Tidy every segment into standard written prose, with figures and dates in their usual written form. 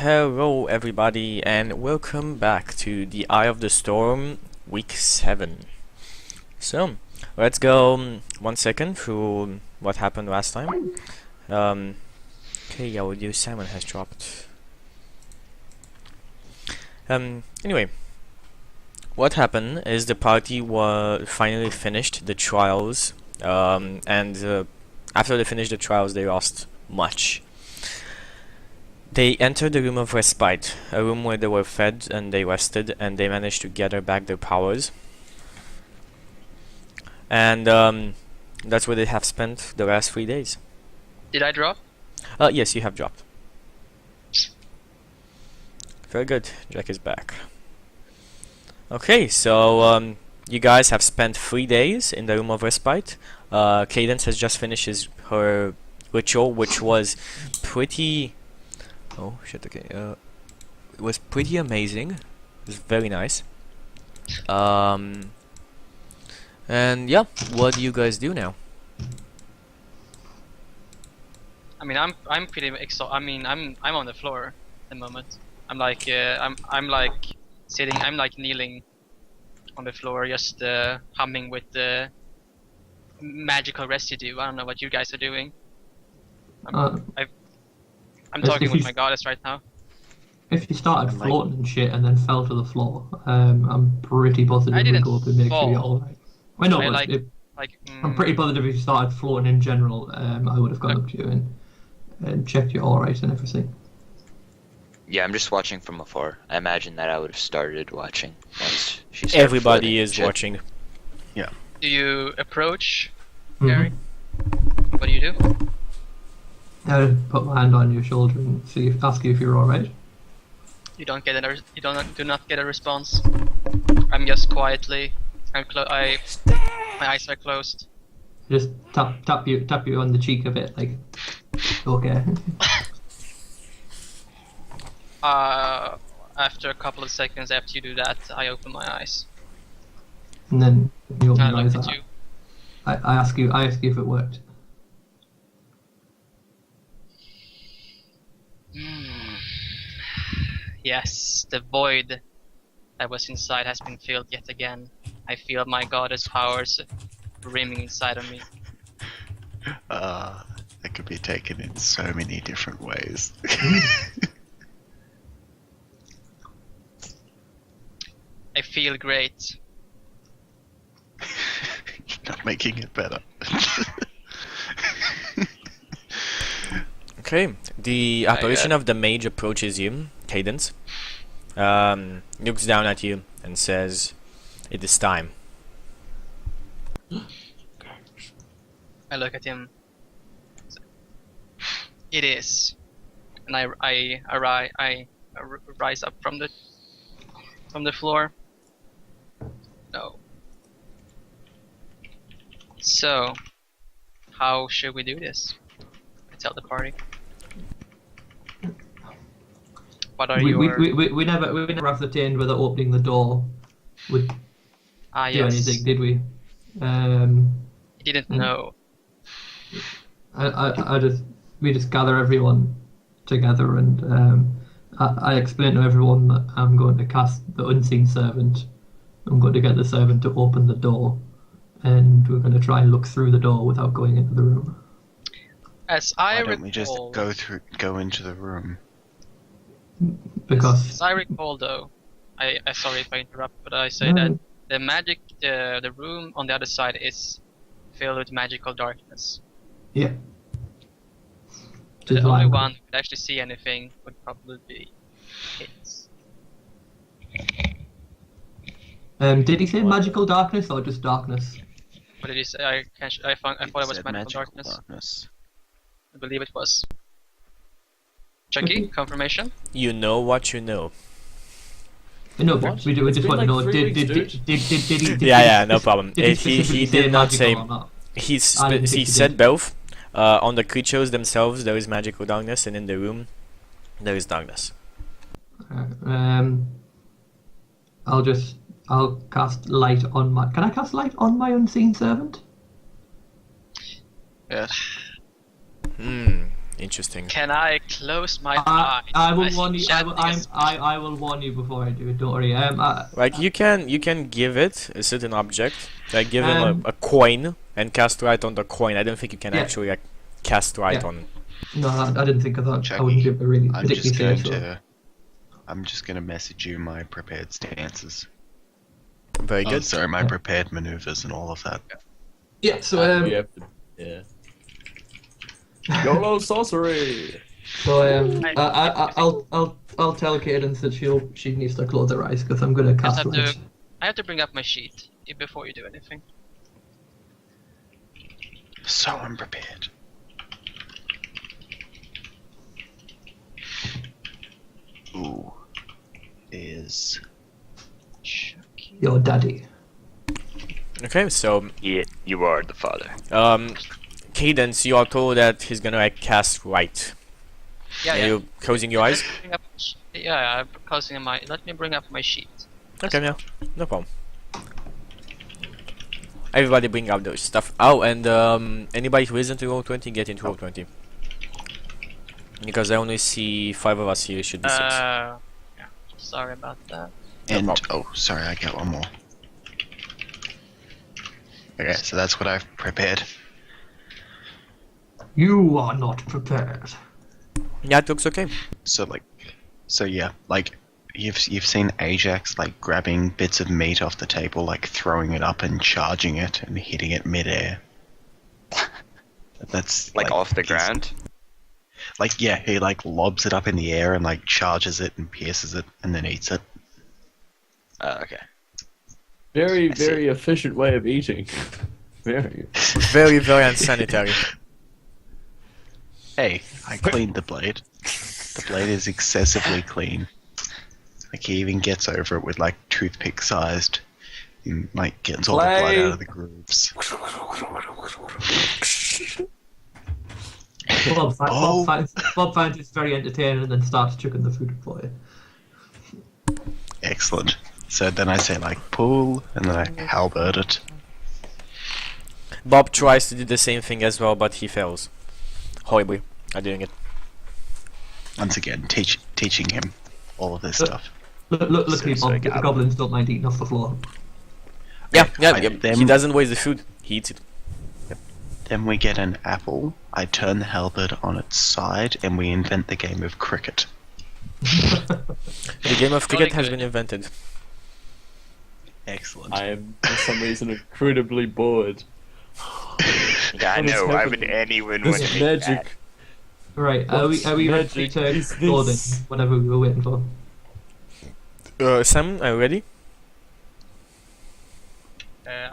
Hello everybody and welcome back to the Eye of the Storm week 7. So, let's go 1 second through what happened last time. Okay, audio Simon has dropped. Anyway, what happened is the party finally finished the trials, and after they finished the trials they lost much. They entered the room of respite, a room where they were fed and they rested, and they managed to gather back their powers. And that's where they have spent the last 3 days. Did I drop? Yes, you have dropped. Very good, Jack is back. Okay, so you guys have spent 3 days in the room of respite. Cadence has just finished her ritual, which was pretty... Oh shit, okay. It was pretty amazing. It was very nice. And yeah, what do you guys do now? I mean, I'm pretty exhausted. I mean, I'm on the floor at the moment. I'm like sitting. I'm like kneeling on the floor, just humming with the magical residue. I don't know what you guys are doing. I'm talking with my goddess right now. If you started floating and shit and then fell to the floor, I'm pretty positive I didn't we'd go up and make sure you're alright. I know, I'm pretty positive if you started floating in general, I would have gone up to you and checked you're alright and everything. Yeah, I'm just watching from afar. I imagine that I would have started watching once she started Everybody is shit. watching. Do you approach, Gary? What do you do? I would put my hand on your shoulder and ask you if you're alright. You don't get do not get a response. I'm just quietly. My eyes are closed. Just tap you on the cheek a bit, like, okay. After a couple of seconds after you do that, I open my eyes. And then you open I your eyes. look at you. I ask you if it worked. Yes, the void that was inside has been filled yet again. I feel my goddess powers brimming inside of me. That could be taken in so many different ways. I feel great. You're not making it better. Okay, the apparition of the mage approaches you, Cadence. Looks down at you and says, "It is time." I look at him. It is, and I rise up from the floor. No. So, how should we do this? I tell the party. What are we never ascertained whether opening the door would do anything, did we? You didn't know. We just gather everyone together, and I explain to everyone that I'm going to cast the unseen servant. I'm going to get the servant to open the door, and we're going to try and look through the door without going into the room. As Why don't we just go into the room? Because as I recall, though, I sorry if I interrupt, but I say that the magic, the room on the other side is filled with magical darkness. Yeah. The only one who could actually see anything would probably be Hits. Did he say magical darkness or just darkness? What did he say? I thought it was magical darkness. I believe it was. Chucky, confirmation? You know what you know. No, but we just want to know. Did he? Yeah, no problem. Did He did not say. Or not? He said both. On the creatures themselves, there is magical darkness, and in the room, there is darkness. I'll cast light on my. Can I cast light on my unseen servant? Yes. Interesting. Can I close my eyes? I will see warn you. chanting is- I will warn you before I do it. Don't worry. Like you can give it a certain object. Like give him Um, a coin and cast right on the coin. I don't think you can Yeah. actually like cast right Yeah. on. No, I didn't think of that. I Jackie, wouldn't give a really I'm just ridiculous going answer. to. I'm just going to message you my prepared stances. Very Oh, good. sorry, my Yeah. prepared maneuvers and all of that. Yeah. So We have to, yeah. YOLO sorcery! I'll tell Cadence that she needs to close her eyes because I'm gonna Just cast have light. to, I have to bring up my sheet before you do anything. So unprepared. Ooh. Is. Your daddy. Okay, so Yeah, you are the father. Cadence, you are told that he's gonna like cast right. Yeah, Are yeah. you closing your eyes? Let me bring up yeah, I'm closing my. Let me bring up my sheet. Okay, yeah, no problem. Everybody bring out those stuff. Oh, and anybody who isn't in Roll20, get into Roll20. Because I only see 5 of us here, it should be 6. Yeah. Sorry about that. And. problem. Oh, sorry, I get one more. Okay, so that's what I've prepared. You are not prepared. Yeah, it looks okay. So, like. So, yeah, like. You've seen Ajax like grabbing bits of meat off the table, like throwing it up and charging it and hitting it midair. That's Like off the he's- ground. Like yeah, he like lobs it up in the air and like charges it and pierces it and then eats it. Okay. Very, I see. very efficient way of eating. Very. Very, very unsanitary. Hey, I cleaned the blade. The blade is excessively clean. Like he even gets over it with like toothpick sized, and like gets all the blood Blade. out of the grooves. Oh. Bob finds it's very entertaining and then starts chucking the food for you. Excellent. So then I say like pull, and then I halberd it. Bob tries to do the same thing as well, but he fails. Horribly at doing it. Once again, teaching him all of this Look. stuff. Luckily, So Bob, the Gab. goblins don't mind eating off the floor. Yeah, yeah, I- yeah. them- He doesn't waste the food. He eats it. Then we get an apple. I turn the halberd on its side, and we invent the game of cricket. The game of cricket has good. been invented. Excellent. I am, for some reason, incredibly bored. Yeah, I What is know. Why would happening? anyone want This to make that? magic. Right, are we ready magic to is go then? this? Whatever we were waiting for. Sam, are you ready?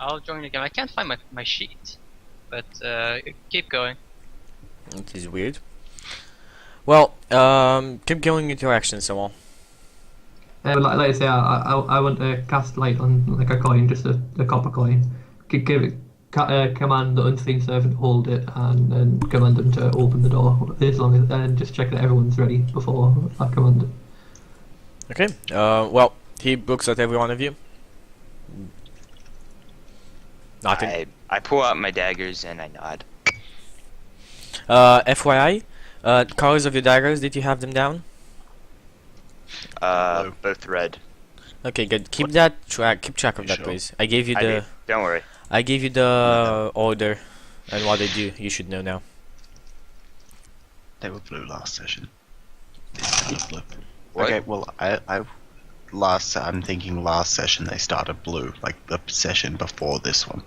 I'll join the game. I can't find my sheet, but keep going. It is weird. Well, keep going with your actions, Samuel. Like I say, I want to cast light on like a coin, just a copper coin. Give it, command the unseen servant to hold it, and then command them to open the door. As long as and just check that everyone's ready before I command it. Okay. Well, he looks at every one of you. Nothing. I pull out my daggers and I nod. FYI, colors of your daggers. Did you have them down? Blue. Both red. Okay, good. Keep that track. Keep track of that, Sure. please. I gave you I the. do. Don't worry. I gave you the order and what they do. You should know now. They were blue last session. They started blue. What? Okay, well, I'm thinking last session they started blue, like the session before this one.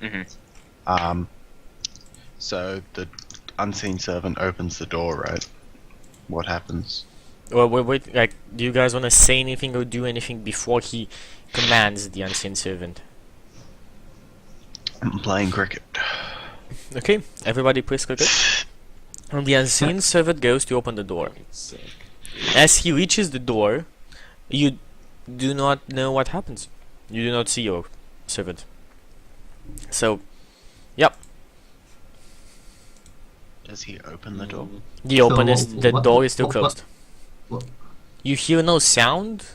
Mhm. So the unseen servant opens the door, right? What happens? Well, wait. Like, do you guys want to say anything or do anything before he commands the unseen servant? I'm playing cricket. Okay, everybody, please click it. And the unseen servant goes to open the door. As he reaches the door, you do not know what happens. You do not see your servant. So, yep. Does he open the door? The open is So, the what- door is still what- closed. what- You hear no sound,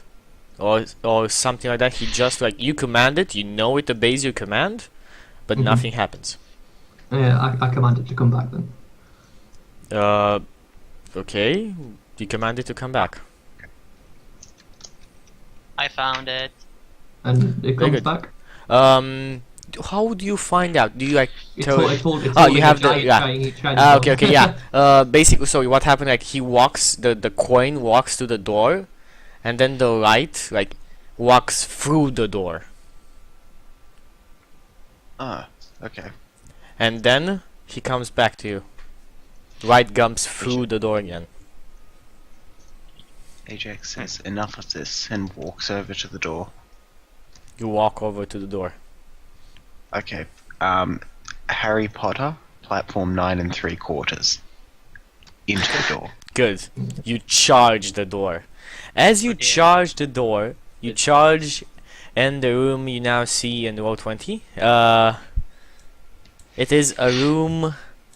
or something like that. He just like you command it. You know it obeys your command, but Mhm. nothing happens. Yeah, I command it to come back then. Okay. You commanded to come back. I found it. And it Very comes good. back. How do you find out? Do you like It's, tell? it's Oh, holding you a have the giant, yeah. shiny Okay, ball. okay, yeah. Basically, sorry. What happened? Like he walks the coin walks to the door, and then the light like walks through the door, Ah, okay. and then he comes back to you. Light comes through the door again. Ajax says enough of this and walks over to the door. You walk over to the door. Okay. Harry Potter, platform 9 3/4. Into the door. Good. You charge the door. As you Oh, dear. charge the door, you charge in the room you now see in row 20. It is a room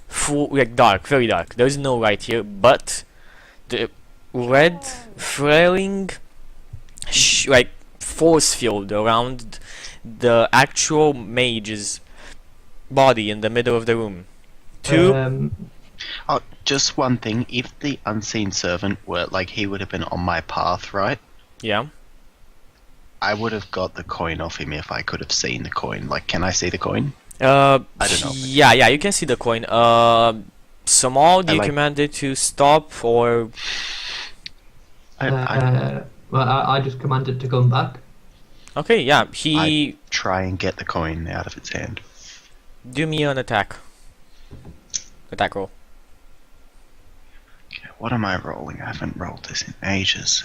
full, like dark, very dark. There's no light here, but the red flailing like force field around the actual mage's body in the middle of the room. Two. Oh, just one thing. If the unseen servant were like he would have been on my path, right? Yeah. I would have got the coin off him if I could have seen the coin. Like, can I see the coin? I don't know. Yeah, you can see the coin. Samal, do you like- command it to stop or? Well, I just commanded to come back. Okay, yeah. He try and get the coin out of its hand. do me an attack. Attack roll. Okay, what am I rolling? I haven't rolled this in ages.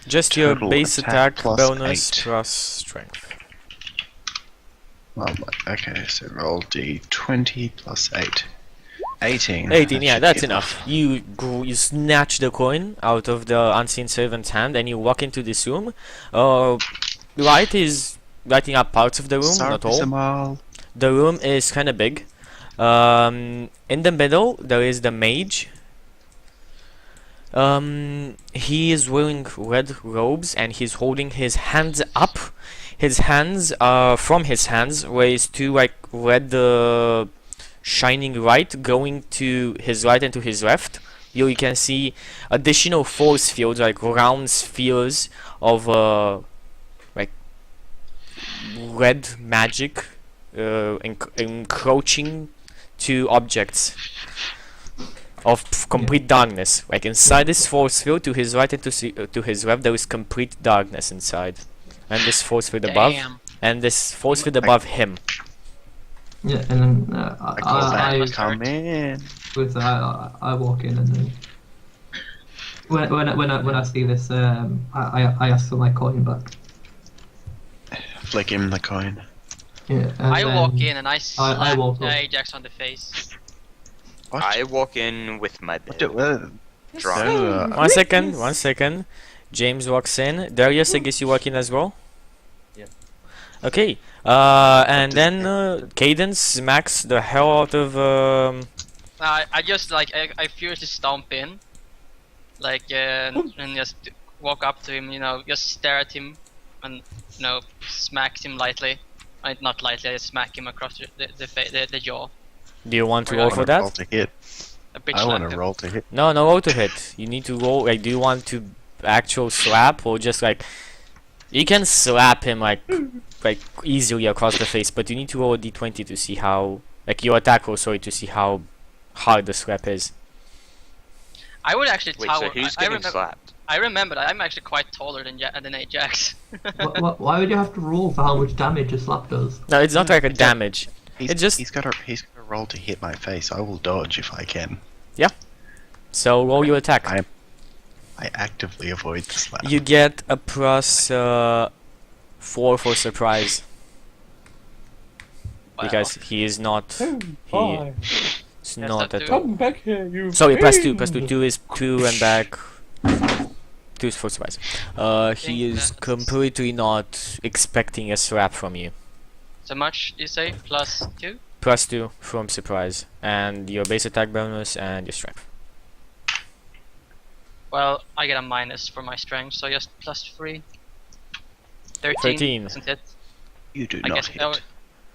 Just your Total base attack attack plus bonus 8. plus strength. Well, okay, so roll d20 plus 8. 18. 18, yeah, should that's be enough. You snatch the coin out of the unseen servant's hand and you walk into this room. Light is lighting up parts of the room, Sorry, not all. Samal. The room is kind of big. In the middle, there is the mage. He is wearing red robes and he's holding his hands up. His hands, from his hands, raised two like red shining light going to his right and to his left. You can see additional force fields, like round spheres of like red magic encroaching to objects of complete darkness. Like inside this force field, to his right and to his left, there is complete darkness inside, and this force field above, Damn. and this force field above him. Yeah, and then I call that must come hurt. in. I walk in and then when I see this, I ask for my coin back. Flick him the coin. Yeah, and I then walk in and I slap walk the up. Ajax on the face. What? I walk in with my What bed. Draw. One second. James walks in. Darius, I guess you walk in as well. Yeah. Okay. And then Cadence smacks the hell out of. I just like I furiously stomp in, like and just walk up to him, just stare at him, and smack him lightly. Not lightly, I just smack him across the jaw. Do you want to I roll wanna for that? Roll to hit. A bitch I want slap to him. roll to hit. No, roll to hit. You need to roll. Like, do you want to actual slap or just like? You can slap him like easily across the face, but you need to roll a d20 to see how your attack roll. Sorry, to see how hard the slap is. I would actually Wait, tower. so who's I getting remember, slapped? I remember that I'm actually quite taller than Ajax. Why would you have to roll for how much damage a slap does? No, it's not like a damage. It just He's got to roll to hit my face. I will dodge if I can. so roll your attack. I actively avoid the slap. You get a plus 4 for surprise because he is not. Hi. He's not not at two. all. Come back here, you. Sorry, plus 2. fiend. Plus 2 is 2 and back. 2 is for surprise. He think is that's- completely not expecting a slap from you. So much you say? Plus 2? Plus 2 from surprise, and your base attack bonus and your strength. Well, I get a minus for my strength, so just plus 3. 13. 13. Isn't it? You do I not guess. hit. Oh,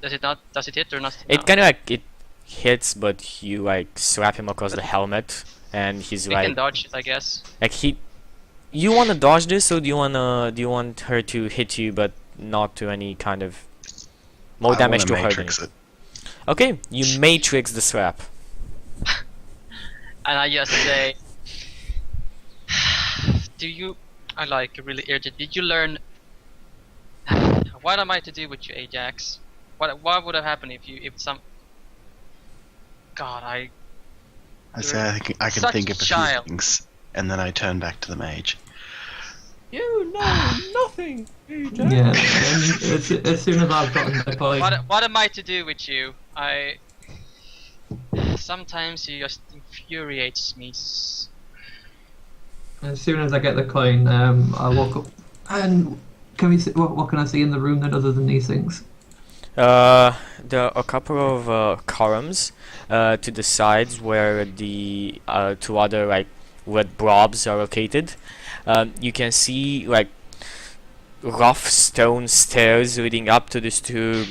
does it not? Does it hit or not? It No. kind of like hits, but you like slap him across the helmet, and he's We can like dodge it, I guess. he. You want to dodge this, or do you want her to hit you, but not to any kind of more I damage wanna to her? matrix it. Okay, you matrix the slap. And I just say, do you? I like really irritated. Did you learn? What am I to do with you, Ajax? What would have happened if some? God, I I say I can Such think a of a child. few things, and then I turn back to the mage. You know nothing, Jack. Yeah, as soon as I've gotten the coin, what am I to do with you? I sometimes you just infuriates me. as soon as I get the coin, I walk up and can we see what can I see in the room then other than these things? There are a couple of columns to the sides where the two other like red blobs are located. You can see like rough stone stairs leading up to these two.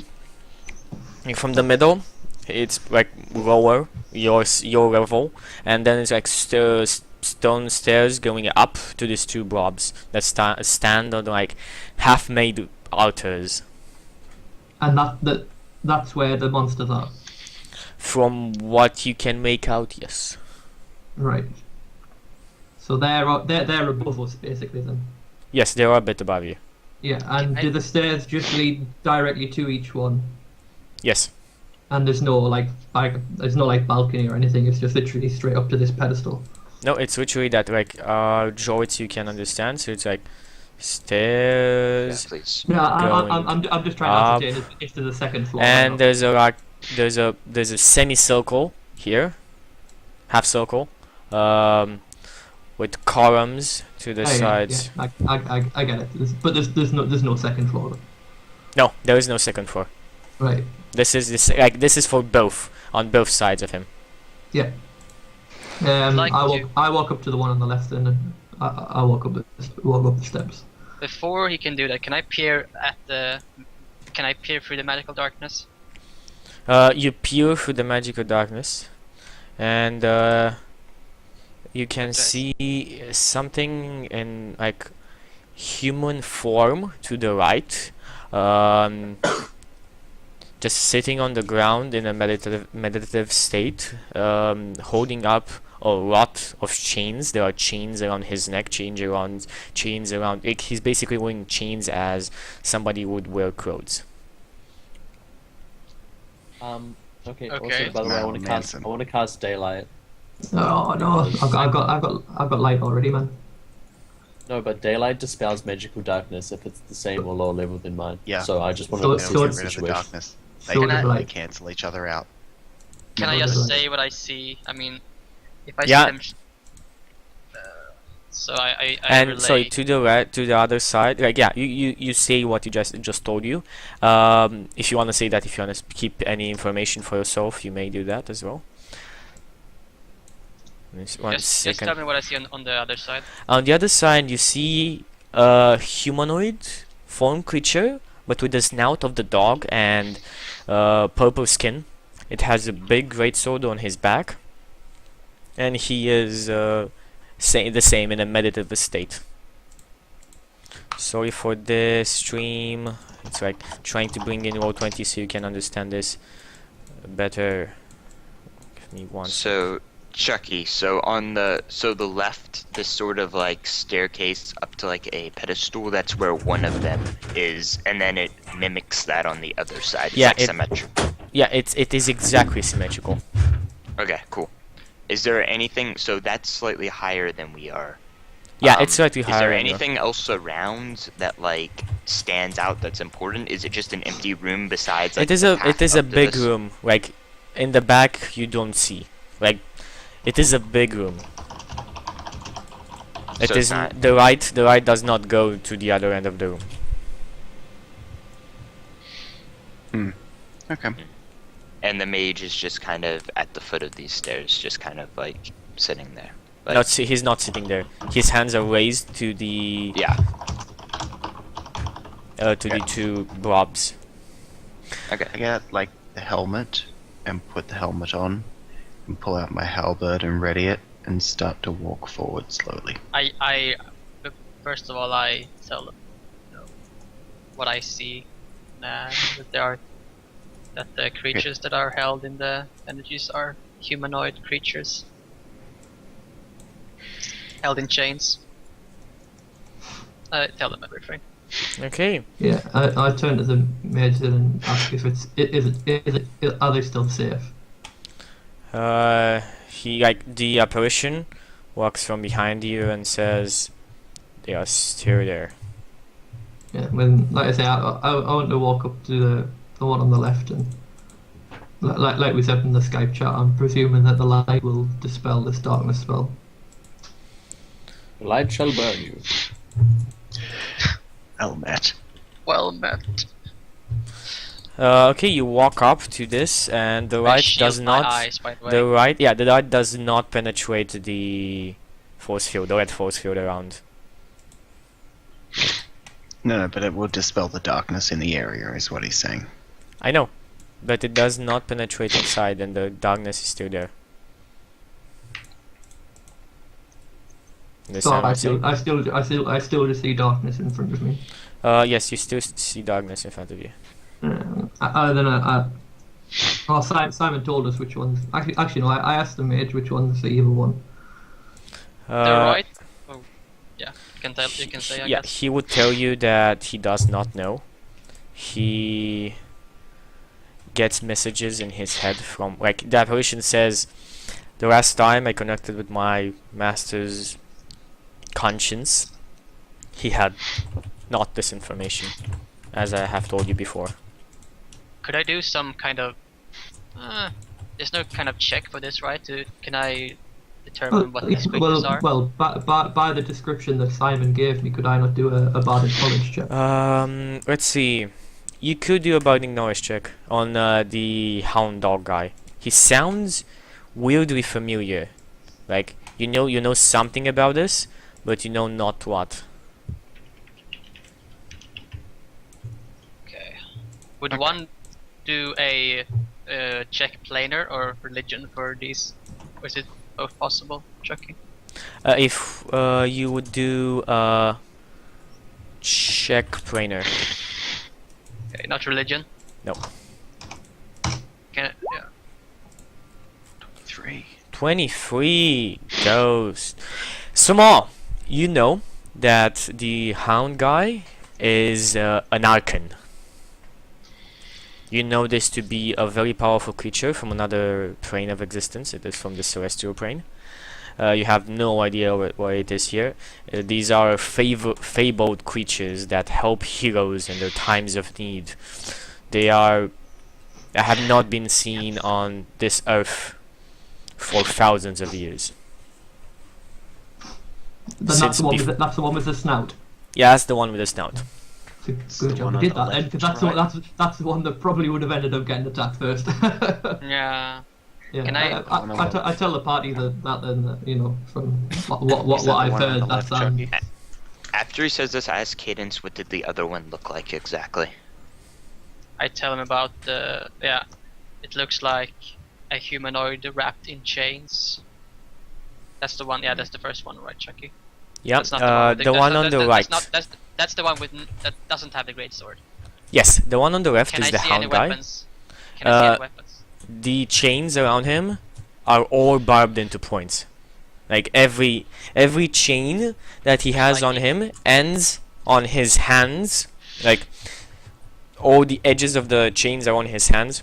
Like, from the middle, it's like lower your level, and then it's like stone stairs going up to these two blobs that stand on like half-made altars. And that's where the monsters are. From what you can make out, yes. Right. So they're above us basically then. Yes, they are a bit above you. Yeah, and do the stairs just lead directly to each one? Yes. And there's no like balcony or anything. It's just literally straight up to this pedestal. No, it's literally that like droids you can understand. So it's like stairs, Yeah, please. Yeah, Going I'm just trying up. to ascertain if there's a second floor. or and not. there's a like there's a semicircle here, half circle, with columns to the Oh, yeah, sides. Yeah, I get it. But there's no second floor. Though. No, there is no second floor. Right. This is for both on both sides of him. Yeah. Like I walk up to the one on the left and I walk up the steps. Before he can do that, can I peer through the magical darkness? You peer through the magical darkness, and you can Okay. see something in like human form to the right, just sitting on the ground in a meditative state, holding up a lot of chains. There are chains around his neck, chains around. Like, he's basically wearing chains as somebody would wear clothes. Okay. Okay. Also, by the way, I want to cast daylight. Oh no! I've got light already, man. No, but daylight dispels magical darkness if it's the same or lower level than mine. Yeah. So I just want So- to so They'll it's- get rid of the situation. darkness. They, So Can I- does they light. cancel each other out. Can I No, just there's say what I see? I mean, if I Yeah. see them. So I And relay. sorry, to the right, to the other side, like yeah, you say what you just told you. If you want to say that, if you want to keep any information for yourself, you may do that as well. One Just second. tell me what I see on the other side. On the other side, you see a humanoid form creature, but with the snout of the dog and purple skin. It has a big greatsword on his back, and he is the same in a meditative state. Sorry for this stream. It's like trying to bring in Roll20 so you can understand this better. Give me one. So, Chucky, so on the left, this sort of like staircase up to like a pedestal, that's where one of them is, and then it mimics that on the other side. It's Yeah, like symmetrical. Yeah, it is exactly symmetrical. Okay, cool. Is there anything? So that's slightly higher than we are. Yeah, it's slightly higher. Is there than you. anything else around that like stands out that's important? Is it just an empty room besides? Like, It is the a path a up to big this? room. Like in the back, you don't see. Like it is a big room. It So it's is not- the light does not go to the other end of the room. Okay. And the mage is just kind of at the foot of these stairs, just kind of like sitting there. Like, Not he's not sitting there. His hands are raised to the yeah. to the two blobs. Okay. I get like the helmet and put the helmet on and pull out my halberd and ready it and start to walk forward slowly. First of all, I tell them, what I see, that the creatures that are held in the energies are humanoid creatures, held in chains. I tell them everything. Okay. Yeah, I turn to the mage then and ask if are they still safe? The apparition walks from behind you and says, "They are still there." Yeah, like I say, I want to walk up to the one on the left and like we said in the Skype chat, I'm presuming that the light will dispel this darkness spell. The light shall burn you. Well met. Well met. Okay, you walk up to this, and the light does not. Eyes, by the way. The light does not penetrate the force field, the red force field around. No, but it will dispel the darkness in the area, is what he's saying. I know, but it does not penetrate inside, and the darkness is still there. So I still just see darkness in front of me. Yes, you still see darkness in front of you. Simon told us which ones. Actually, no. I asked the mage which one's the evil one. The right. Oh, yeah. You can say. I guess. He would tell you that he does not know. He gets messages in his head from, like, the apparition says, the last time I connected with my master's conscience, he had not this information, as I have told you before. Could I do some kind of? There's no kind of check for this, right? Can I determine what these creatures are? Well, by the description that Simon gave me, could I not do a bardic knowledge check? Let's see. You could do a bardic knowledge check on the hound dog guy. He sounds weirdly familiar. Like, you know something about this, but you know not what. Okay. Would one do a check planar or religion for these? Or is it both possible, Chucky? If you would do check planar. Okay, not religion. No. Can it, yeah. 23 Ghost. Small. You know that the hound guy is an archon. You know this to be a very powerful creature from another plane of existence. It is from the celestial plane. You have no idea what it is here. These are fabled creatures that help heroes in their times of need. They have not been seen on this earth for thousands of years. Then that's the one with the snout. Yeah, that's the one with the snout. Good job, we did that then, because that's the one that probably would have ended up getting attacked first. Yeah. Yeah, Can I tell the party that you know, from what I've heard, that's After he says this, I ask Cadence, what did the other one look like exactly? I tell him about the it looks like a humanoid wrapped in chains. That's the one. Yeah, that's the first one, right, Chucky? Yeah. That's the one on the right. That's the one that doesn't have the great sword. Yes, the one on the left is the hound guy. Weapons? Can I see any weapons? The chains around him are all barbed into points. Like every chain that he has on him ends on his hands. Like all the edges of the chains are on his hands,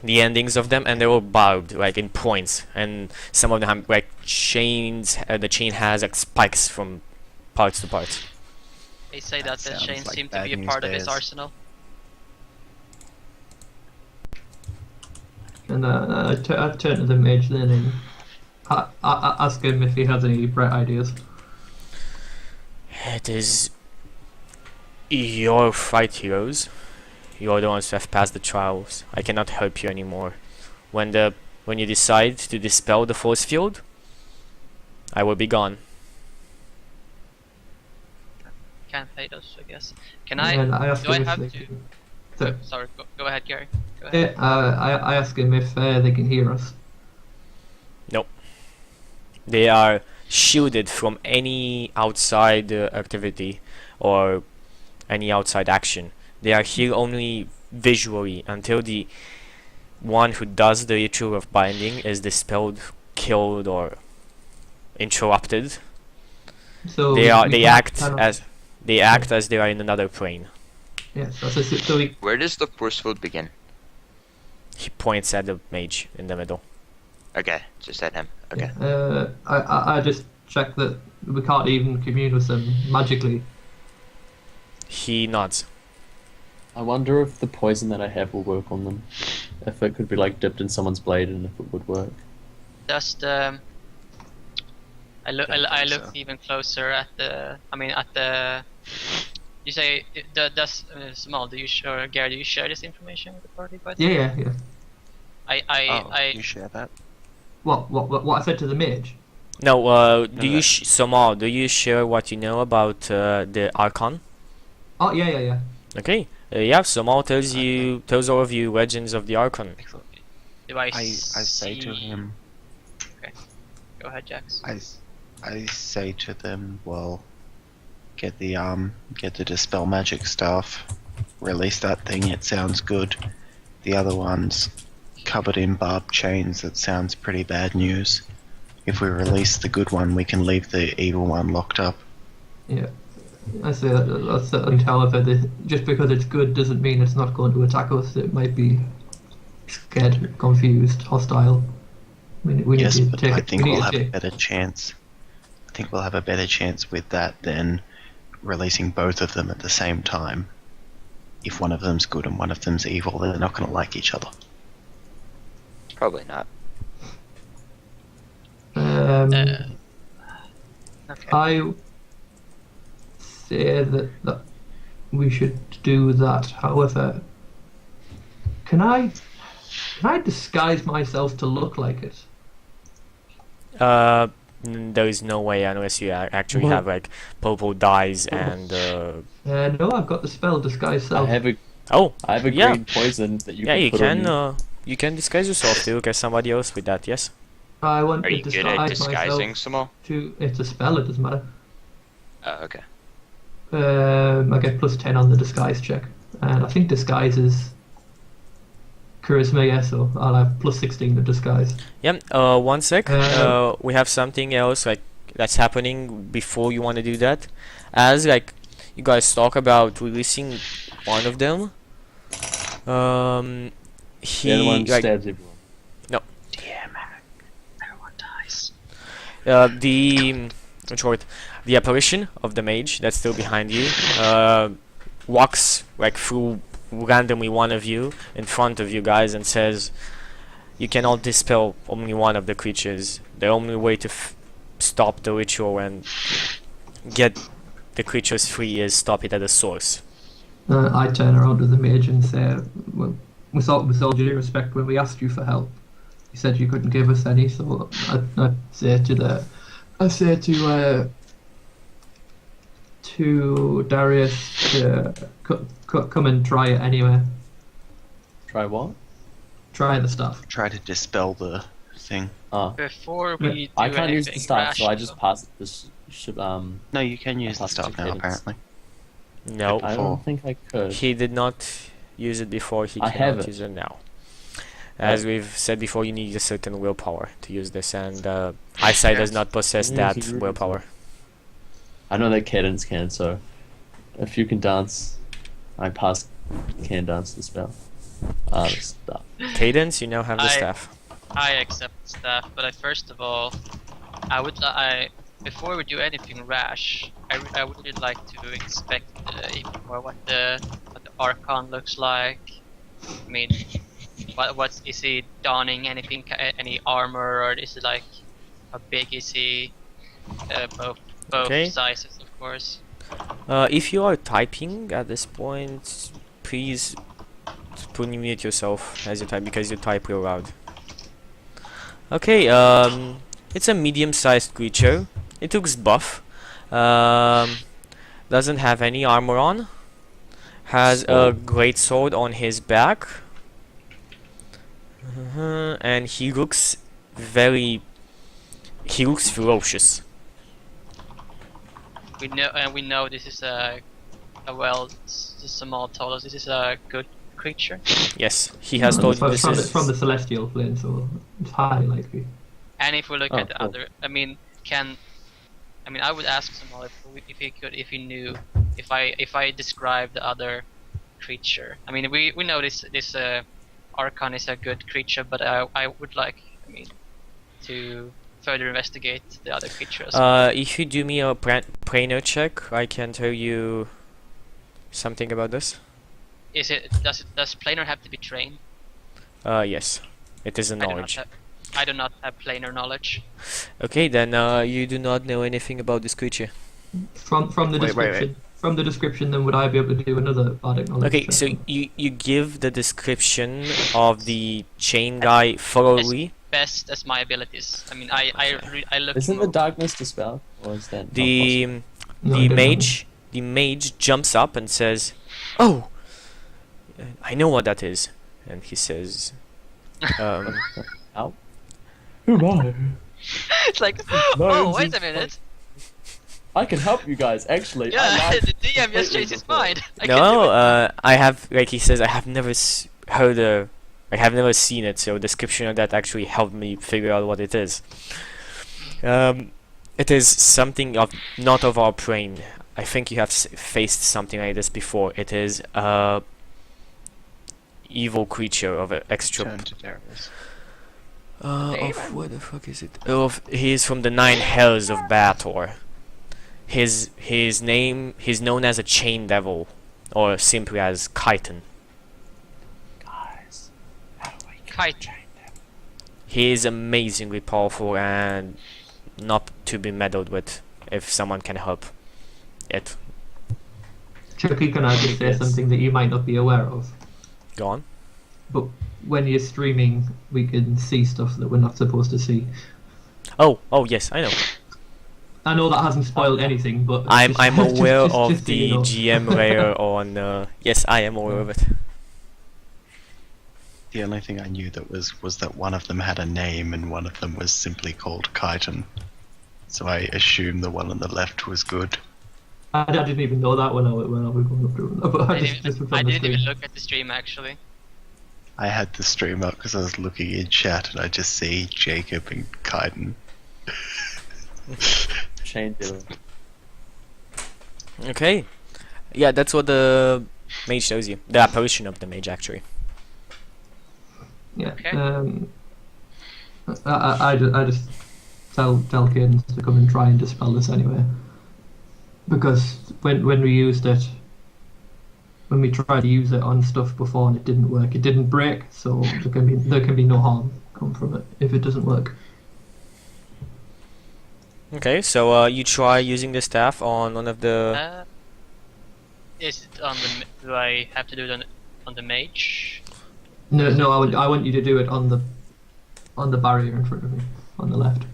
the endings of them, and they're all barbed, like in points. And some of them have like chains. The chain has like spikes from parts to parts. They say that the chains like seem to be a part of his arsenal. And I turn to the mage then and I ask him if he has any bright ideas. It is your fight, heroes. You're the ones who have passed the trials. I cannot help you anymore. When you decide to dispel the force field, I will be gone. Can't hate us, I guess. Can And I ask do I him have if to? So, Sorry, go ahead, Gary. Go ahead. I ask him if they can hear us. They are shielded from any outside activity or any outside action. They are here only visually until the one who does the ritual of binding is dispelled, killed, or interrupted. So They we act cannot- as they are in another plane. Yes, so we Where does the force field begin? He points at the mage in the middle. Okay, just at him. Okay. I just checked that we can't even commune with them magically. He nods. I wonder if the poison that I have will work on them. If it could be like dipped in someone's blade and if it would work. Does the I Don't think look so. even closer at the. I mean, at the. You say does Samal? Do you share Gary? Do you share this information with the party? By the way? Yeah. Oh, I you share that? What I said to the mage? No, do you No. Somal, do you share what you know about the Archon? Oh yeah. Okay. Yeah, Somal tells all of you legends of the Archon. Excellent. do I I say to see- him, Go ahead, Jax. I say to them, well, get the dispel magic stuff, release that thing. It sounds good. The other one's covered in barbed chains. That sounds pretty bad news. If we release the good one, we can leave the evil one locked up. Yeah. I say that's however, just because it's good doesn't mean it's not going to attack us. It might be scared, confused, hostile. We need Yes, to but take I it. think we need we'll to have a take- better chance. I think we'll have a better chance with that than releasing both of them at the same time. If one of them's good and one of them's evil, they're not going to like each other. Probably not. Okay. I say that we should do that. However, can I disguise myself to look like it? There is no way unless you actually Well- have like purple dyes and No, I've got the spell disguise I self. have a oh yeah, green poison that you yeah, can you put on can you can disguise yourself to look at somebody else with that. Yes. I want Are to you good at disguise disguising, myself Samal? to. It's a spell. It doesn't matter. Oh, okay. I get plus 10 on the disguise check, and I think disguise is charisma. Yeah, so I'll have plus 16 to disguise. Yeah. One sec. Uh, We have something else like that's happening before you want to do that. As like you guys talk about releasing one of them, the other he one like stabs everyone. Everyone dies. in short, the apparition of the mage that's still behind you walks like through randomly one of you in front of you guys and says, "You cannot dispel only one of the creatures. The only way to stop the ritual and get the creatures free is stop it at the source." I turn around to the mage and say, well, with all due respect, when we asked you for help, you said you couldn't give us any, so I say to Darius to come and try it anyway. Try what? Try the stuff. Try to dispel the thing. Ah, Before we do I can't use the anything staff, so I rash, just pass it. This should No, you can use the pass it to stuff now, Cadence. apparently. No, I Before. don't think I could. he did not use it before. He I have cannot it. use it now. As we've said before, you need a certain willpower to use this, and eyesight does not possess Yeah, that he really willpower. I know that Cadence can, so if you can dance, I can dance the spell. The stuff. Cadence, you now have the I- staff. I accept the staff, but first of all, before we do anything rash, I would really like to inspect even more what the Archon looks like. I mean, what is he donning? Anything, any armor, or is it like how big is he? Both Okay. sizes, of course. If you are typing at this point, please mute yourself as you type because you type real loud. Okay, it's a medium-sized creature. It looks buff. Doesn't have any armor on. has a great sword on his back. And he looks ferocious. We know this is a small Talos. This is a good creature. Yes, he has told you this is from the celestial plane, so it's highly likely. And if we look at the cool. other, I would ask Samal if he knew if I describe the other creature. I mean, we know this Archon is a good creature, but I would like, to further investigate the other creatures. If you do me a planar check, I can tell you something about this. Does planar have to be trained? Yes, it is a knowledge. I do not have planar knowledge. Okay, then you do not know anything about this creature. From the description. From the description, then would I be able to do another bardic knowledge? Okay, check? so you give the description of the chain guy thoroughly. Best as my abilities. I mean, I look. Isn't the darkness dispelled, or is that not possible? No, I don't know. The mage jumps up and says, "Oh, I know what that is," and he says, Ow. Who am I? It's like, No, oh, it's wait a just minute. I can help you guys, actually. Yeah, I lied the DM just completely changed his before. mind. I can do "No, it. I have," like he says, "I have never I have never seen it, so description of that actually helped me figure out what it is. It is something not of our plane. I think you have faced something like this before. It is a evil creature of an extra. Turn to Darius. Of what the fuck is it? He is from the 9 hells of Bator. His name, he's known as a chain devil, or simply as Chiton. Guys, how do I Kite. chain them? He is amazingly powerful and not to be meddled with if someone can help it. Chucky, can I just say Yes. something that you might not be aware of? Go on. But when you're streaming, we can see stuff that we're not supposed to see. Oh, yes, I know. I know that hasn't spoiled anything, but I'm aware just of so the you know. GM layer on. Yes, I am aware of it. The only thing I knew that was that one of them had a name and one of them was simply called Chiton. So I assumed the one on the left was good. I didn't even know that when I was going up to run. But I just looked on I the didn't even screen. look at the stream actually. I had the stream up because I was looking in chat and I just see Jacob and Chiton. Chain dealer. Okay. Yeah, that's what the mage shows you. The apparition of the mage, actually. Yeah. Okay. I just tell Cadence to come and try and dispel this anyway. Because when we used it, when we tried to use it on stuff before and it didn't work, it didn't break, so there can be no harm come from it if it doesn't work. Okay, so you try using the staff on one of the. Is it on the? Do I have to do it on the mage? No, I want you to do it on the barrier in front of me, on the left.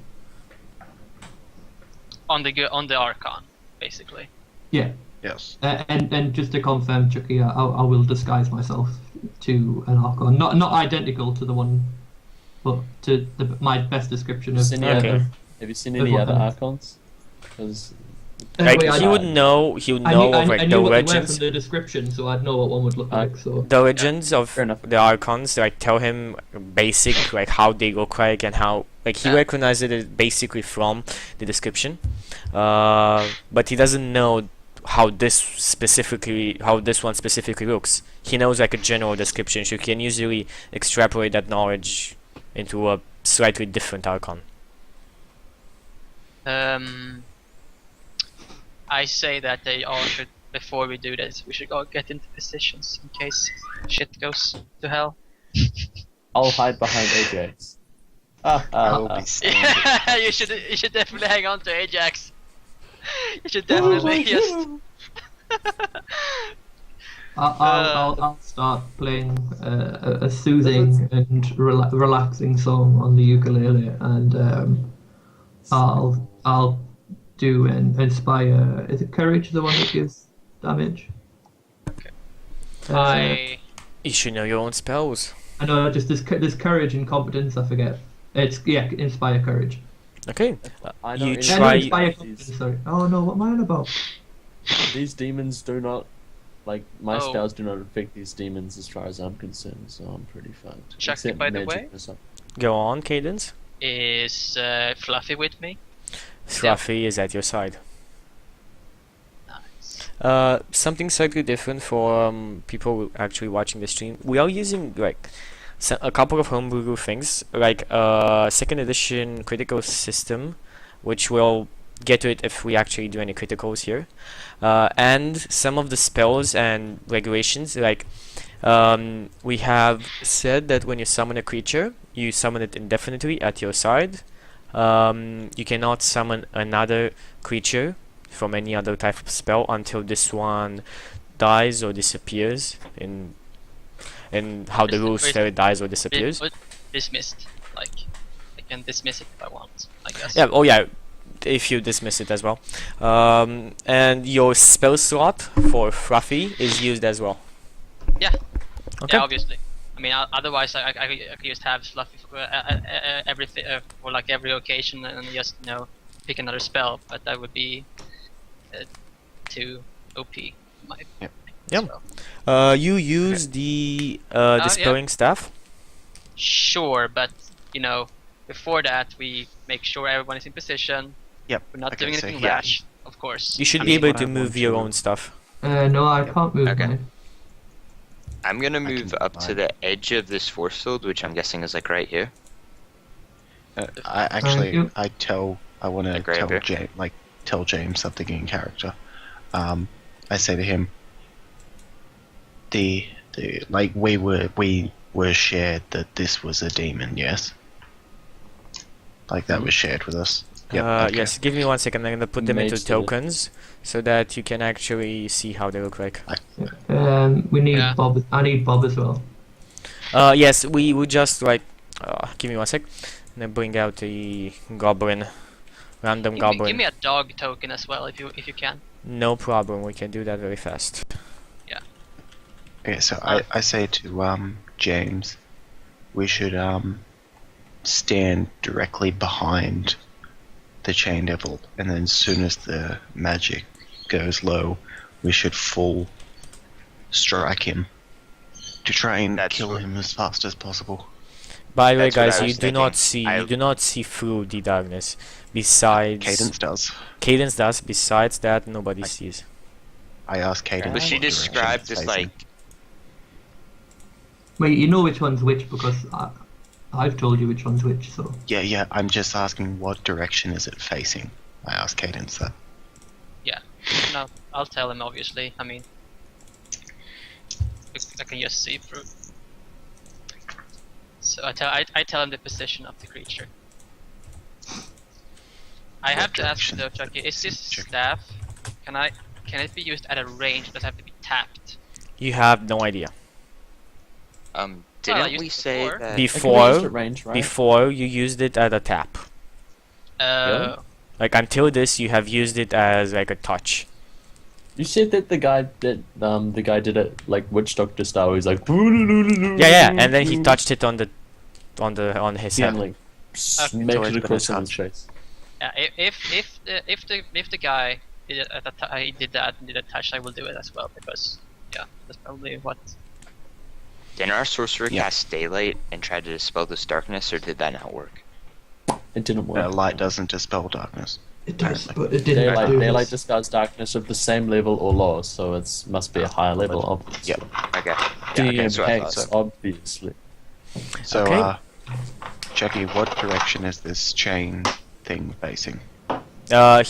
On the Archon, basically. Yeah. Yes. And just to confirm, Chucky, I will disguise myself to an Archon, not identical to the one, but to my best description of. Okay. Have you seen any other Archons? Because Like, wait, he would know I of like knew the what they were legends. from the description, so I'd know what one would look like. So The legends of Fair enough. the Archons, like tell him basic like how they look like and how like he Yeah. recognizes it basically from the description, but he doesn't know how this one specifically looks. He knows like a general description, so he can usually extrapolate that knowledge into a slightly different Archon. I say that they all should, before we do this, we should all get into positions in case shit goes to hell. I'll hide behind Ajax. I'll be standing. Yeah, you should definitely hang on to Ajax. You should definitely just. I'll start playing a soothing and relaxing song on the ukulele, and I'll do and inspire. Is it courage the one that gives damage? You should know your own spells. I know, just there's courage and competence. I forget. It's inspire courage. Okay. I You don't really Yeah, no, try- inspire like competence. Sorry. Oh no, what am I on about? these demons do not, like, my Oh. spells do not affect these demons as far as I'm concerned, so I'm pretty fucked. Chucky, Except by the magic way? or something. Go on, Cadence. Is Fluffy with me? Fluffy is at your side. Nice. Something slightly different for people actually watching the stream. We are using like a couple of homebrew things, like second edition critical system, which we'll get to it if we actually do any criticals here, and some of the spells and regulations. Like we have said that when you summon a creature, you summon it indefinitely at your side. You cannot summon another creature from any other type of spell until this one dies or disappears in how the rules say it dies or disappears. Dismissed. Like, I can dismiss it if I want, I guess. Yeah, oh yeah, if you dismiss it as well. And your spell slot for Fluffy is used as well. Yeah. Okay. Yeah, obviously. I mean, otherwise I could just have Fluffy for everything, for like every occasion, and just pick another spell. But that would be too OP. In my Yep. Yep. spell. You use the yeah. dispelling staff. Sure, but before that we make sure everyone is in position. Yep. We're not okay, doing so anything yeah, rash, of course. You should I be mean, able what to I move want your to- own stuff. No, I can't move Okay. mine. I'm gonna can move do up to mine. the edge of this force field, which I'm guessing is like right here. I actually, you. I want to Like right tell up here? James, tell James something in character. I say to him, we were shared that this was a demon, yes? Like that was shared with us. Yep, okay. Yes, give me 1 second. I'm gonna put them into Makes it- tokens so that you can actually see how they look like. We need Yeah. Bob. I need Bob as well. Yes, we would just like. Give me 1 sec. I'm gonna bring out the goblin, random goblin. Give me a dog token as well, if you can. No problem. We can do that very fast. Okay, so I say to James, we should stand directly behind the chain devil, and then as soon as the magic goes low, we should full strike him to try and That's kill what- him as fast as possible. By the way, That's what I guys, you was do not thinking. see. You do not see through the darkness. Besides, Cadence does. Cadence does. Besides that, nobody sees. I asked Cadence. Was she what direction described it's as facing. like? Wait, you know which one's which because I've told you which one's which. So Yeah, I'm just asking what direction is it facing? I asked Cadence that. No, I'll tell him obviously. I mean, I can just see through. So I tell him the position of the creature. I have to ask direction? though, Chucky, is this Check. staff? Can it be used at a range? Does it have to be tapped? You have no idea. I Didn't used we it say before. that? It can be used Before, at range, right? before you used it at a tap. Uh, Like until this, you have used it as like a touch. You said that the guy did it like witch doctor style. He's like, Yeah, and then he touched it on his yeah, head. like It's smack always it been a across someone's touch. face. Yeah, if the guy did it at he did that and did a touch, I will do it as well because that's probably what. Didn't our sorcerer Yeah. cast daylight and try to dispel this darkness, or did that not work? It didn't work. Light doesn't dispel darkness. it does, Apparently. but it didn't Daylight, do daylight this. dispels darkness of the same level or lower, so it must be a higher level, obviously. Yep. Okay. The Yeah, okay, that's what I impacts, thought. obviously. So, Okay. Jackie, what direction is this chain thing facing?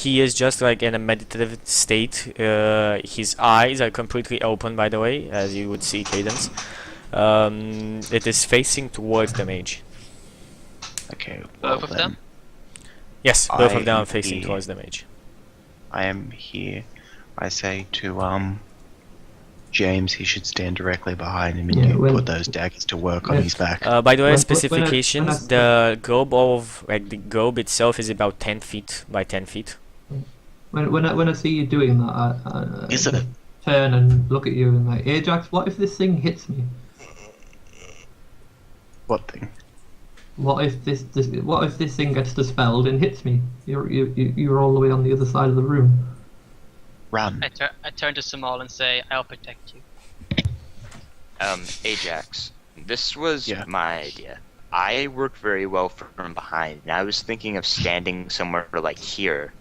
He is just like in a meditative state. His eyes are completely open, by the way, as you would see, Cadence. It is facing towards the mage. Okay. Both well of them? Yes, both of them I are facing see. towards the mage. I am here. I say to James, he should stand directly behind him and Yeah, you when- put those daggers to work on when- his back. By the way, When I- specifications: the globe the globe itself is about 10 feet by 10 feet. When I see you doing that, Is it? turn and look at you and like, Ajax, what if this thing hits me? What thing? What if this thing gets dispelled and hits me? You're all the way on the other side of the room. Run. I turn to Samal and say, I'll protect you. Ajax, this was Yeah. my idea. I work very well from behind, and I was thinking of standing somewhere like here,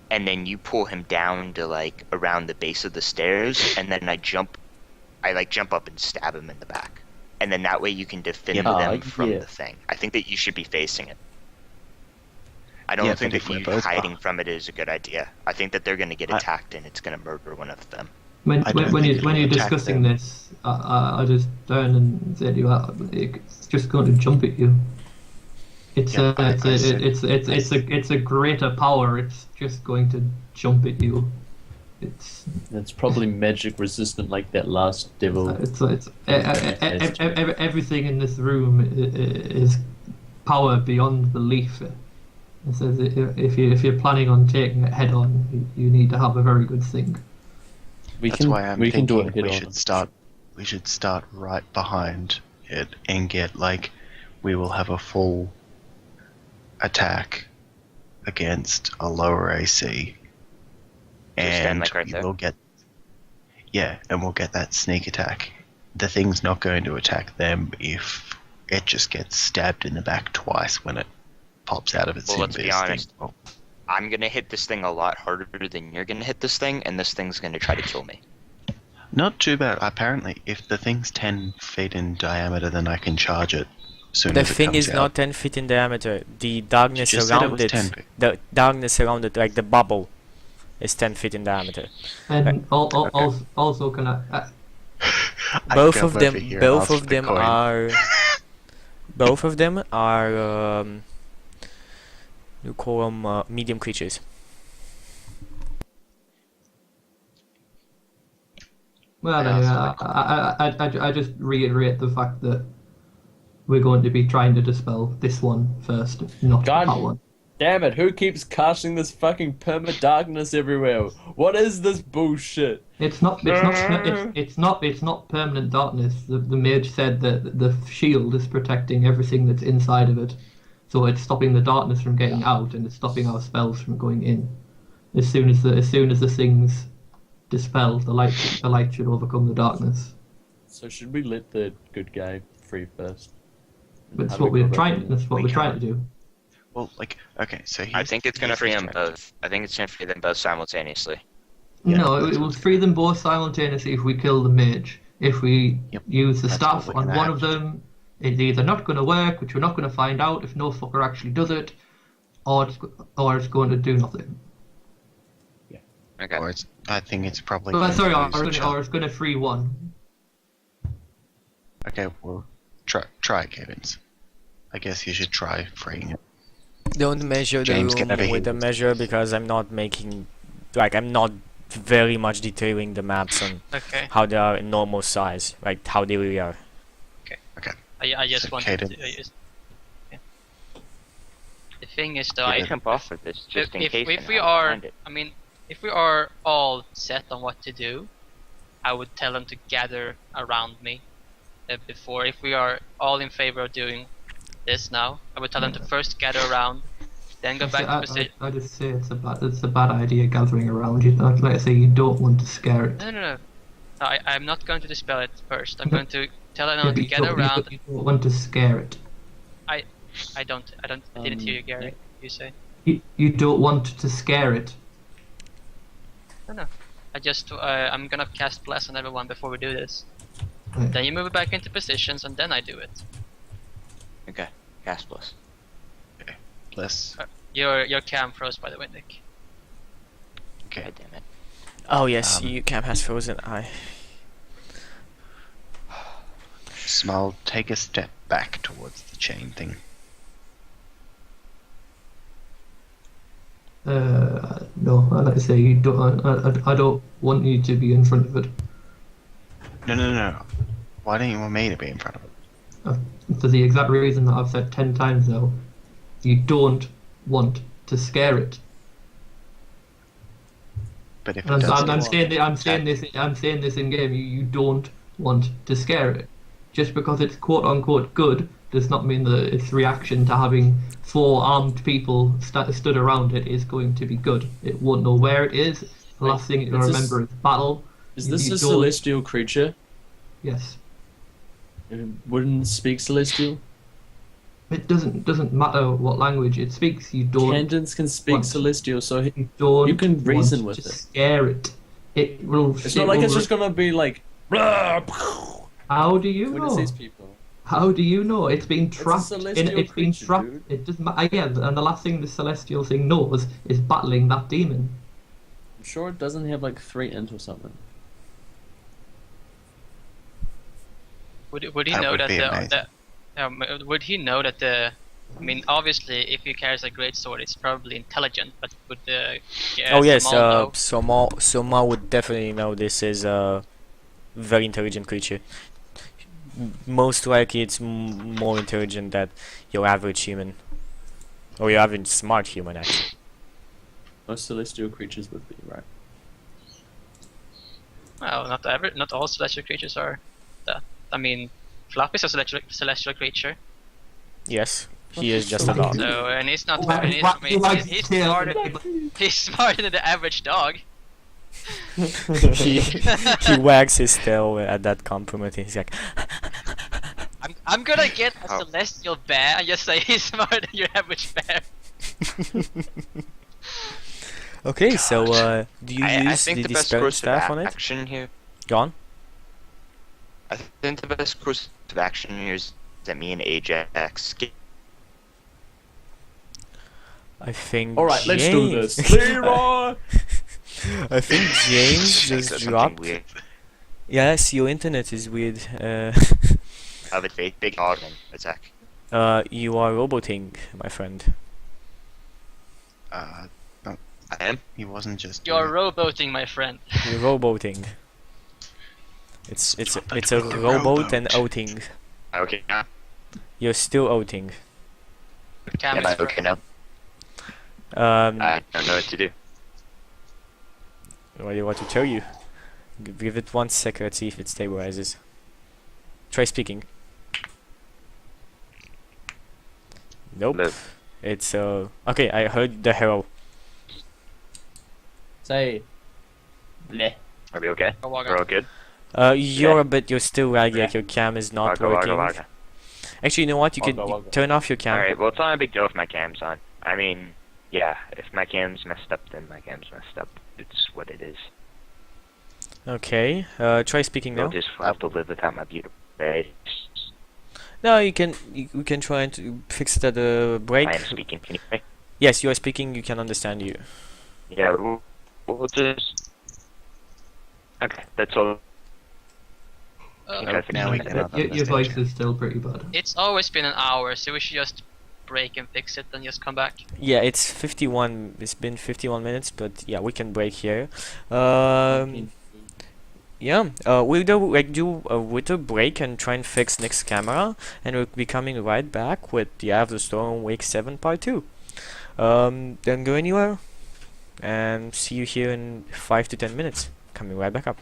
and then you pull him down to like around the base of the stairs, and then I jump up and stab him in the back, and then that way you can defend them from yeah. the thing. I think that you should be facing it. I don't Yeah, think but that if we're you both hiding from it is a good idea. I think that they're going to get attacked, and it's going to murder one of them. When I don't when think you it'll when you're attack discussing them. this, I just turn and say to you, it's just going to jump at you. It's Yeah, it's a greater power. It's just going to jump at you. It's probably magic resistant like that last devil. Everything in this room is power beyond belief. It says if you're planning on taking it head on, you need to have a very good think. That's why I'm we can do thinking it head we on. should start right behind it and get like we will have a full attack against a lower AC. stand, And like, right there? we'll get that sneak attack. The thing's not going to attack them if it just gets stabbed in the back twice when it pops out of its Well, let's be invis thing. honest. Oh, I'm going to hit this thing a lot harder than you're going to hit this thing, and this thing's going to try to kill me. not too bad. Apparently, if the thing's 10 feet in diameter, then I can charge it soon The as it thing comes is out. not 10 feet in diameter. The darkness You just said it around was it, 10 feet. the darkness around it, like the bubble, is 10 feet in diameter. And also, can I? I Both come of over them, here and both ask of for the them coin. are, both of them are, you call them medium creatures. Well, Yeah, anyway, I just reiterate the fact that we're going to be trying to dispel this one first, not God. that one. Damn it, who keeps casting this fucking perma darkness everywhere? What is this bullshit? It's not permanent darkness. The mage said that the shield is protecting everything that's inside of it, so it's stopping the darkness from getting out, and it's stopping our spells from going in. As soon as the thing's dispelled, the light should overcome the darkness. So should we let the good guy free first? That's How do what we we're go trying. about That's what We we're trying to can't. do. Well, like, okay, so I think it's going to here's free the them strategy. both. I think it's going to free them both simultaneously. Yeah, No, that's it will what's free them both simultaneously if we kill the mage. If we Yep, use the that's staff what we're on gonna one have of to do. them, it's either not going to work, which we're not going to find out if no fucker actually does it, or it's going to do nothing. Okay. Or I think it's probably. Well, going sorry, to use a or it's going to free one. Okay, well, try it, Kevins. I guess you should try freeing it. Don't measure the James, get over room with here. the measure because I'm not making, like, I'm not very much detailing the maps on Okay. how they are in normal size, like how they really are. I just So wanted Caden- to. Yeah. The thing is, though, I I jump off of this just in case. if and we I'll are, find it. I mean, if we are all set on what to do, I would tell them to gather around me. Before, if we are all in favor of doing this now, I would tell them to first gather around, then go back to position. I just say it's a bad idea gathering around you. Like I say, you don't want to scare it. No. I'm not going to dispel it first. I'm No. going to tell Yeah, them but to you gather don't- around. You don't want to scare it. I didn't hear you, Gary. You say? You don't want to scare it. No. I just I'm gonna cast bless on everyone before we do this. Right. Then you move it back into positions, and then I do it. Okay. Cast plus. Plus, Your cam froze, by the way, Nick. God damn it. Oh yes, Um, you Cam has frozen eye. Smile, take a step back towards the chain thing. No, like I say, you don't. I don't want you to be in front of it. No. Why don't you want me to be in front of it? For the exact reason that I've said 10 times now. You don't want to scare it. But if it And does I'm get saying that, attacked- I'm saying this in game. You don't want to scare it. Just because it's quote unquote good does not mean that its reaction to having 4 armed people stood around it is going to be good. It won't know where it is. The Wait, last thing it'll is this- remember is battle. Is You- this you a don't- celestial creature? Yes. It wouldn't speak celestial? It doesn't matter what language it speaks. You don't. Candence can speak want- celestial, so You don't. You can reason want with to it. scare it. It will. it's not like it's just gonna be like, blah, How do you when know? it sees people. How do you know? It's been a trapped celestial it's been creature, trapped. dude. It doesn't matter. Yeah, and the last thing the celestial thing knows is battling that demon. I'm sure it doesn't have like 3 int or something. Would he That know would that be amazing. would he know that the? I mean, obviously, if he carries a great sword, it's probably intelligent. But would the? Oh yes, Samal know? Soma would definitely know this is a very intelligent creature. Most likely it's more intelligent than your average human. Or your average smart human, actually. Most celestial creatures would be, right? Well, not all celestial creatures are that. I mean, Fluffy's a celestial creature. Yes, he is just a dog. So, and he's not. Why- And he's, why I mean, do I he's care? smarter. He's smarter than the average dog. he wags his tail at that compliment. He's like, I'm gonna get a Oh. celestial bear and just say he's smarter than your average bear. okay, so do you I use think the the best dispel course of staff on it? action here. Gone? I think the best course of action here is that me and Ajax get. I think. Alright, let's do James- this. Leroy! I think James James just said something dropped. weird. Yes, your internet is weird. Have a big autumn attack. You are roboting, my friend. No, I am. he wasn't just. You're doing rowboating, my friend. You're roboting. It's a robot and outing. Okay, now. You're still outing. Cam Am is I okay now? I don't know what to do. What do you want to tell you? Give it 1 second. Let's see if it stabilizes. Try speaking. Nope. Hello. It's okay. I heard the hero. Say, bleh. Are we okay? Wagga wagga. We're all good. You're still laggy. Like your cam is not Wagga, working. wagga, wagga. Actually, you know what? You Wagga, can wagga. turn off your cam. Alright, well, it's not a big deal if my cam's on. I mean, yeah, if my cam's messed up, then my cam's messed up. It's what it is. Okay. Try speaking We'll now. just have to live without my beautiful face. No, you can. You can try and fix it at the break. I am speaking. Can you hear me? Yes, you are speaking. You can understand you. Yeah, we'll just. Okay, that's all. Uh, Now we can have Your voice is still pretty bad. It's always been an hour, so we should just break and fix it and just come back. Yeah, it's 51. It's been 51 minutes, but yeah, we can break here. Yeah, we'll do a little break and try and fix next camera, and we'll be coming right back with the After Storm Week 7 Part 2. Don't go anywhere, and see you here in 5 to 10 minutes. Coming right back up.